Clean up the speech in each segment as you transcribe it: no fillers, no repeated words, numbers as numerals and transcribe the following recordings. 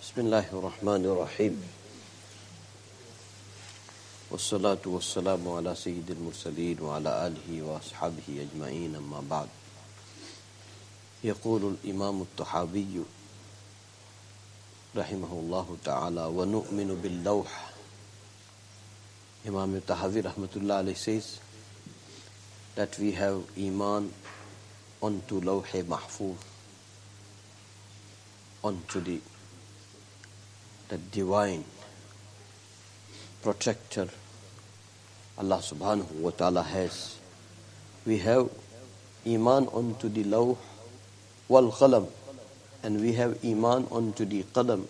بسم الله الرحمن الرحيم والصلاة والسلام على سيد المرسلين وعلى آله وأصحابه أجمعين أما بعد يقول الإمام الطحاوي رحمه الله تعالى ونؤمن باللوح. Imam al-Tahawi rahmatullah alayhi says that we have Iman onto Lawh Mahfuz, onto the divine protector Allah subhanahu wa ta'ala has. We have Iman onto the Lawh wal Qalam, and we have Iman onto the Qalam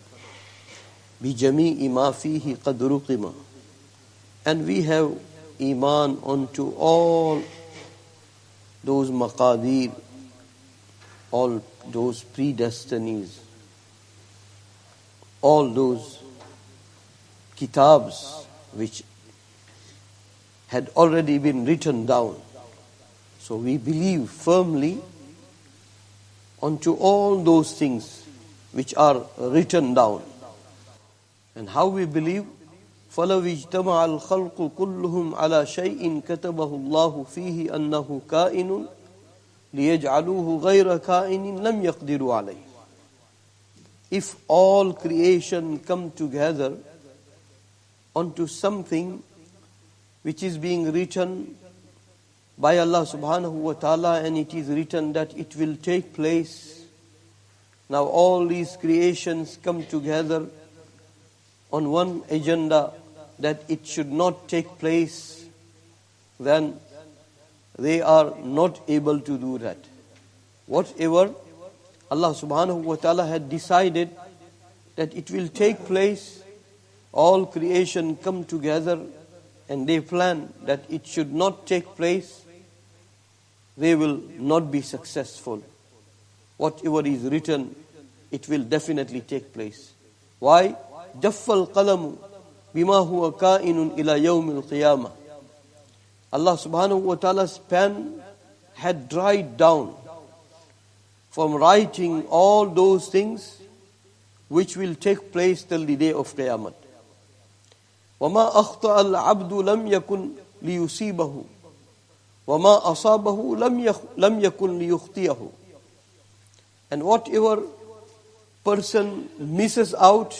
bijami'i ma fihi qad ruqima, and we have Iman onto all those maqadir, all those predestinies, all those kitabs which had already been written down. So we believe firmly onto all those things which are written down. And how we believe? فَلَوْ اجْتَمَعَ الْخَلْقُ كُلُّهُمْ عَلَى شَيْءٍ كَتَبَهُ اللَّهُ فِيهِ أَنَّهُ كَائِنٌ لِيَجْعَلُوهُ غَيْرَ كَائِنٍ لَمْ يَقْدِرُوا عَلَيْهِ. If all creation come together onto something which is being written by Allah subhanahu wa ta'ala, and it is written that it will take place. Now all these creations come together on one agenda that it should not take place, then they are not able to do that. Whatever Allah subhanahu wa ta'ala had decided that it will take place, all creation come together and they plan that it should not take place, they will not be successful. Whatever is written, it will definitely take place. Why? Jafar al-Qalam bima huwa ka'inun ila yawm al-qiyamah. Allah subhanahu wa ta'ala's pen had dried down from writing all those things which will take place till the day of Qiyamah. وَمَا أَخْطَأَ الْعَبْدُ لَمْ يَكُنْ لِيُصِيبَهُ وَمَا أَصَابَهُ لَمْ يَكُنْ لِيُخْطِيَهُ. And whatever person misses out,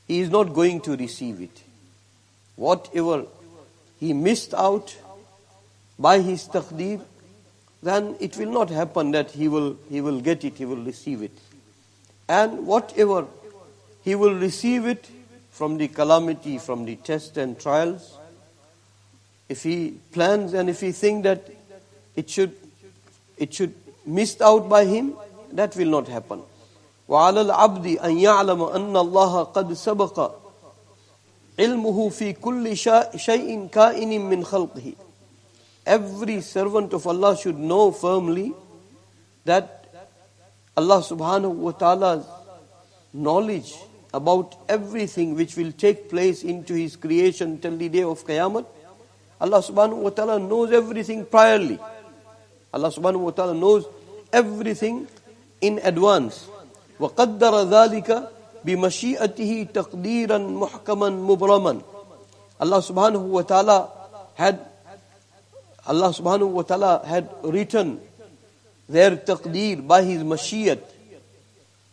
he is not going to receive it. Whatever he missed out by his taqdeer, then it will not happen that he will get it, he will receive it. And whatever he will receive it from the calamity, from the test and trials, if he plans and if he thinks that it should missed out by him, that will not happen. وَعَلَى الْعَبْدِ أَنْ يَعْلَمَ أَنَّ اللَّهَ قَدْ سَبَقَ عِلْمُهُ فِي كُلِّ شَيْءٍ كَائِنٍ مِّنْ خَلْقِهِ. Every servant of Allah should know firmly that Allah subhanahu wa ta'ala's knowledge about everything which will take place into His creation till the day of Qiyamah. Allah subhanahu wa ta'ala knows everything priorly. Allah subhanahu wa ta'ala knows everything in advance. وَقَدَّرَ ذَلِكَ بِمَشِيئَتِهِ تَقْدِيرًا مُحْكَمًا مُبْرَمًا. Allah subhanahu wa ta'ala had written their taqdeer by His mashiyat.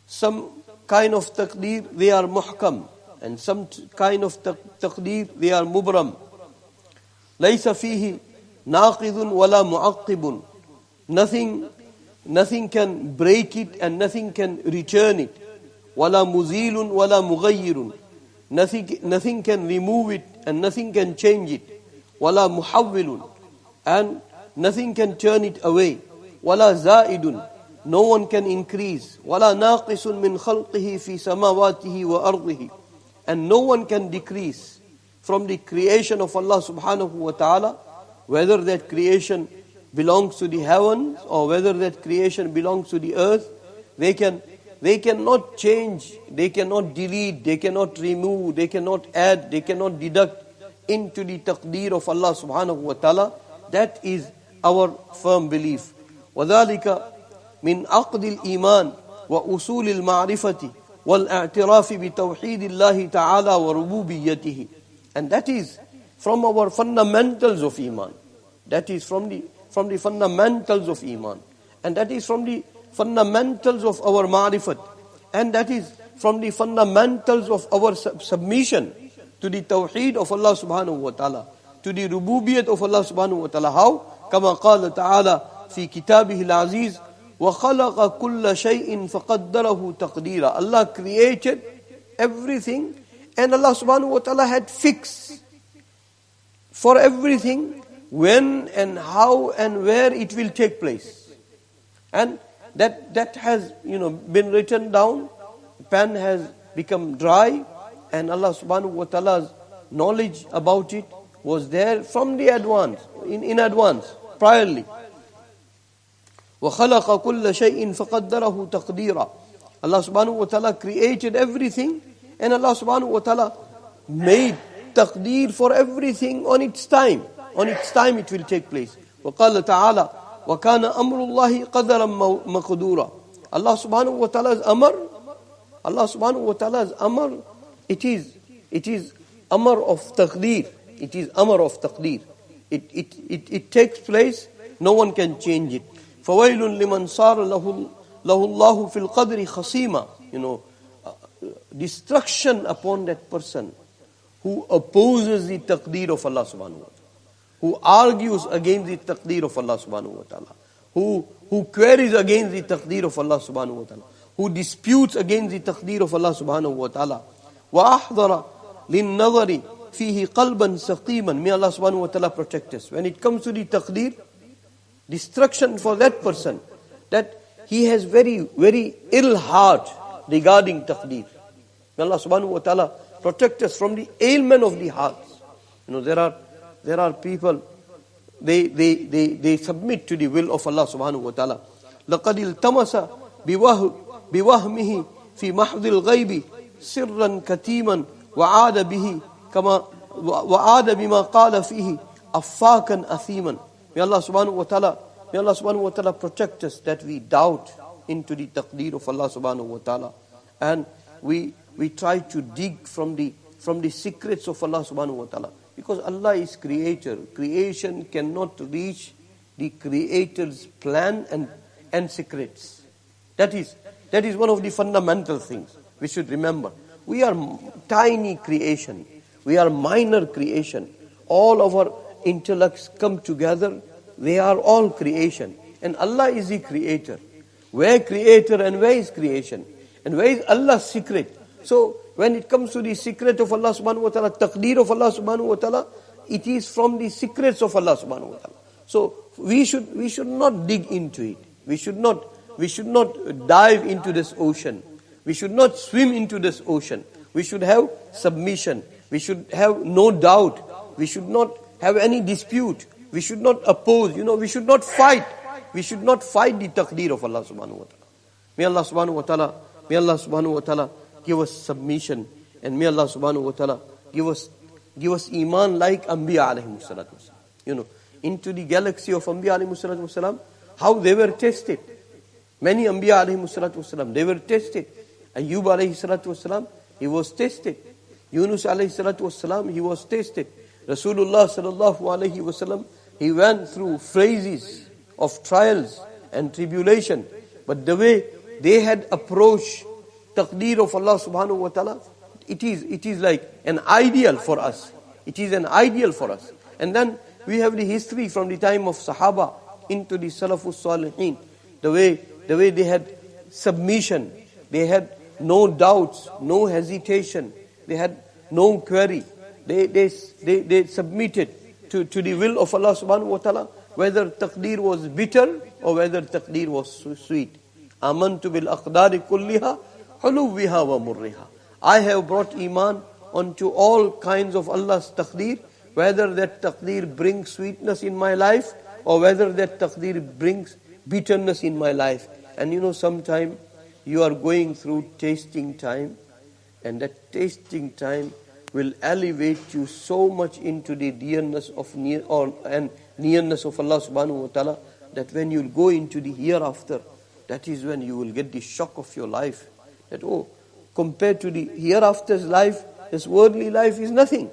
Some kind of taqdeer, they are muhkam, and some kind of taqdeer, they are mubram. لَيْسَ فِيهِ نَاقِذٌ وَلَا مُعَقِّبٌ. Nothing can break it and nothing can return it. وَلَا مُزِيلٌ وَلَا مُغَيِّرٌ. Nothing can remove it and nothing can change it. وَلَا مُحَوِّلٌ. And nothing can turn it away. وَلَا زَائِدٌ. No one can increase. وَلَا نَاقِسٌ مِّنْ خَلْقِهِ فِي سَمَاوَاتِهِ وَأَرْضِهِ. And no one can decrease from the creation of Allah subhanahu wa ta'ala, whether that creation belongs to the heavens or whether that creation belongs to the earth. They cannot change, they cannot delete, they cannot remove, they cannot add, they cannot deduct into the taqdeer of Allah subhanahu wa ta'ala. That is our firm belief. وَذَلِكَ مِنْ عَقْدِ الْإِيمَانِ وَأُصُولِ الْمَعْرِفَةِ والاعتراف بتوحيد الله تعالى وربوبيته. And that is from our fundamentals of Iman. That is from the fundamentals of Iman. And that is from the fundamentals of our ma'rifat. And that is from the fundamentals of our submission to the tawheed of Allah subhanahu wa ta'ala, to the rububiyyat of Allah subhanahu wa ta'ala. How? كما قال تعالى في كتابه العزيز وَخَلَقَ كُلَّ شَيْءٍ فَقَدَّرَهُ تَقْدِيرًا. Allah created everything, and Allah subhanahu wa ta'ala had fixed for everything when and how and where it will take place. And that has been written down. Pen has become dry, and Allah subhanahu wa ta'ala's knowledge about it was there from the advance, in advance, priorly. وَخَلَقَ كُلَّ شَيْءٍ فَقَدَّرَهُ تَقْدِيرًا. Allah subhanahu wa ta'ala created everything, and Allah subhanahu wa ta'ala made taqdeer for everything on its time. On its time it will take place. وَقَالَ تَعَالَى وَكَانَ أَمْرُ اللَّهِ قَدَرًا مَقْدُورًا. Allah subhanahu wa ta'ala's amr, it is amr of taqdeer. It is amr of taqdeer. It takes place, no one can change it. فَوَيْلٌ لِمَنْ صَارَ لَهُ اللَّهُ فِي الْقَدْرِ خَصِيمًا. Destruction upon that person who opposes the taqdeer of Allah subhanahu wa ta'ala, who argues against the taqdeer of Allah subhanahu wa ta'ala, who queries against the taqdeer of Allah subhanahu wa ta'ala, who disputes against the taqdeer of Allah subhanahu wa ta'ala. وَأَحْضَرَ لِلنَّظَرِ فِيهِ قَلْبًا سَقِيمًا. May Allah subhanahu wa ta'ala protect us. When it comes to the taqdeer, destruction for that person, that he has very, very ill heart regarding taqdeer. May Allah subhanahu wa ta'ala protect us from the ailment of the hearts. There are people, they submit to the will of Allah subhanahu wa ta'ala. لَقَدِ الْتَمَسَ بِوَهْمِهِ فِي مَحْضِ الْغَيْبِ سِرًّا كَتِيمًا وَعَادَ بِمَا قَالَ فِيهِ أَفَّاكًا أَثِيمًا. May Allah subhanahu wa ta'ala protect us that we doubt into the taqdeer of Allah subhanahu wa ta'ala, and we try to dig from the secrets of Allah subhanahu wa ta'ala, because Allah is creator. Creation cannot reach the creator's plan and secrets. That is one of the fundamental things we should remember. We are tiny creation. We are minor creation. All of our intellects come together, they are all creation. And Allah is the creator. Where creator and where is creation? And where is Allah's secret? So when it comes to the secret of Allah subhanahu wa ta'ala, taqdeer of Allah subhanahu wa ta'ala, it is from the secrets of Allah subhanahu wa ta'ala. So we should not dig into it. We should not dive into this ocean. We should not swim into this ocean. We should have submission. We should have no doubt. We should not have any dispute. We should not oppose. We should not fight. We should not fight the taqdeer of Allah subhanahu wa ta'ala. May Allah subhanahu wa ta'ala give us submission, and may Allah subhanahu wa ta'ala give us iman like Anbiya alayhimu salatu wasalam. Into the galaxy of Anbiya alayhimu salatu wasalam, how they were tested. Many Anbiya alayhimu salatu wasalam, they were tested. Ayyub alayhi salatu wasalam, he was tested. Yunus alayhi salatu wasalam, he was tested. Rasulullah sallallahu alayhi wasallam, he went through phases of trials and tribulation. But the way they had approached taqdeer of Allah subhanahu wa ta'ala, it is like an ideal for us. It is an ideal for us. And then we have the history from the time of Sahaba into the Salafus Salihin. The way they had submission, they had no doubts, no hesitation, they had no query. They submitted to the will of Allah subhanahu wa ta'ala, whether taqdeer was bitter or whether taqdeer was sweet. Amantu bil aqdari kulliha huluwiha wa murriha. I have brought iman onto all kinds of Allah's taqdeer, whether that taqdeer brings sweetness in my life or whether that taqdeer brings bitterness in my life. And sometime you are going through tasting time, and that tasting time will elevate you so much into the nearness of nearness of Allah subhanahu wa ta'ala, that when you go into the hereafter, that is when you will get the shock of your life. That, compared to the hereafter's life, this worldly life is nothing.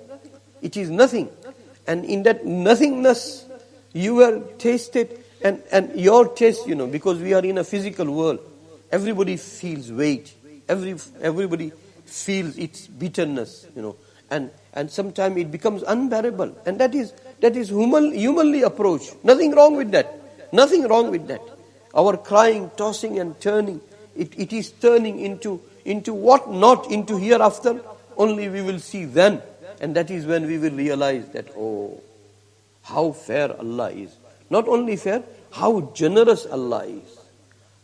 It is nothing. And in that nothingness, you were tasted, and your taste, because we are in a physical world, everybody feels weight, everybody feels its bitterness, and sometimes it becomes unbearable. And that is humanly approach. Nothing wrong with that. Nothing wrong with that. Our crying, tossing and turning, it is turning into what not into hereafter, only we will see then. And that is when we will realize that, oh, how fair Allah is. Not only fair, how generous Allah is.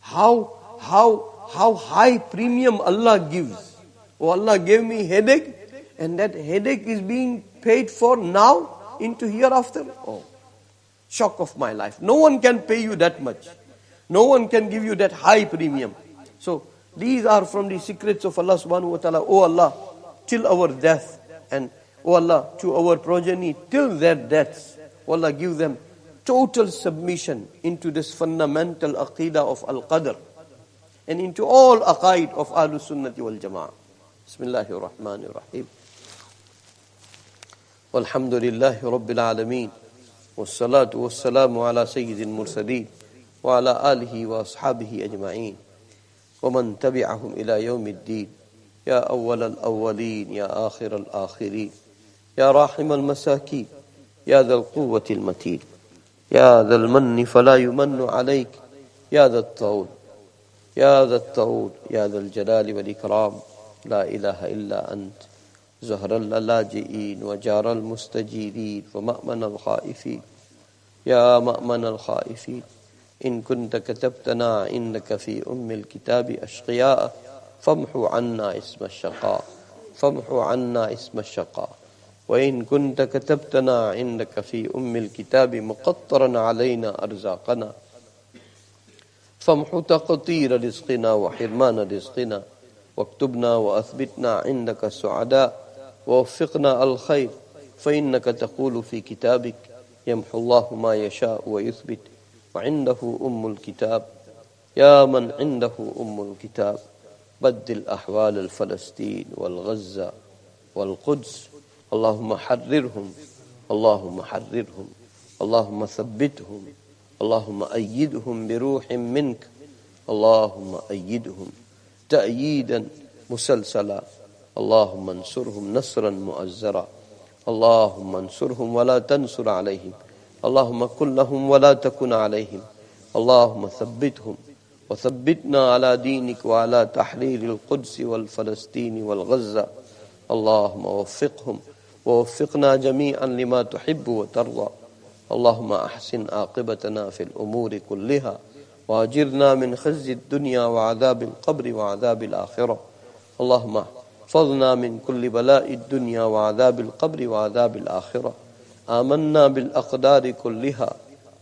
How high premium Allah gives. Oh, Allah gave me headache, and that headache is being paid for now into hereafter. Oh, shock of my life. No one can pay you that much. No one can give you that high premium. So these are from the secrets of Allah subhanahu wa ta'ala. Oh Allah, till our death, and oh Allah, to our progeny till their deaths. Oh Allah, give them total submission into this fundamental aqidah of al-qadr, and into all aqaid of Ahlus Sunnati wal Jama'ah. Bismillahir Rahmanir Rahim. Walhamdulillahi Rabbil Alameen. Wassalatu wassalamu ala Sayyidil Mursaleen. Wa ala alihi wa ashabihi ajma'een. Wa man tabi'ahum ila yawmiddin. Ya awwal al-awwaleen. Ya akhir al-akhirin. Ya rahim al-masakin. Ya dhal quwwati al-mateen. Ya dhal manni fala yumannu alayk. Ya dhal ta'ud. Ya dhal ta'ud. Ya dhal jalali wal ikram. La ilaha illa ant. زهر اللاجئين وجار المستجيرين ومأمن الخائفين يا مأمن الخائفين إن كنت كتبتنا إنك في الكتاب أشقياء فامحو عنا اسم الشقاء فامحو عنا اسم الشقاء وإن كنت كتبتنا إنك في الكتاب مقطرا علينا أرزاقنا فامحو تقطير رزقنا وحرمان رزقنا واكتبنا وأثبتنا عندك السعداء ووفقنا الخير فإنك تقول في كتابك يمحو الله ما يشاء ويثبت وعنده الكتاب يا من عنده الكتاب بدل أحوال الفلسطين والغزة والقدس اللهم حررهم اللهم حررهم اللهم ثبتهم اللهم أيدهم بروح منك اللهم أيدهم تأييدا مسلسلا اللهم انصرهم نصرا مؤزرا اللهم انصرهم ولا تنصر عليهم اللهم كن لهم ولا تكن عليهم اللهم ثبتهم وثبتنا على دينك وعلى تحرير القدس والفلسطين والغزة اللهم وفقهم ووفقنا جميعا لما تحب وترضى اللهم أحسن عاقبتنا في الأمور كلها وأجرنا من خزي الدنيا وعذاب القبر وعذاب الآخرة اللهم احفظنا من كل بلاء الدنيا وعذاب القبر وعذاب الآخرة آمنا بالأقدار كلها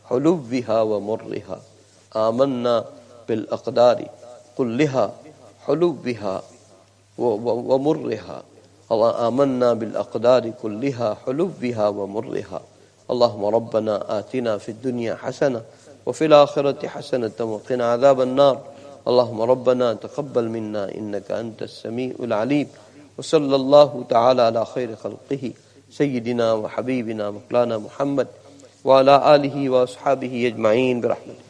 حلوها ومرها آمنا بالأقدار كلها حلوها ومرها آمنا بالأقدار كلها حلوها ومرها اللهم ربنا آتنا في الدنيا حسنة وفي الآخرة حسنة وقنا عذاب النار اللهم ربنا تقبل منا إنك أنت السميع العليم وصلى الله تعالى على خير خلقه سيدنا وحبيبنا مولانا محمد وعلى آله وأصحابه أجمعين برحمته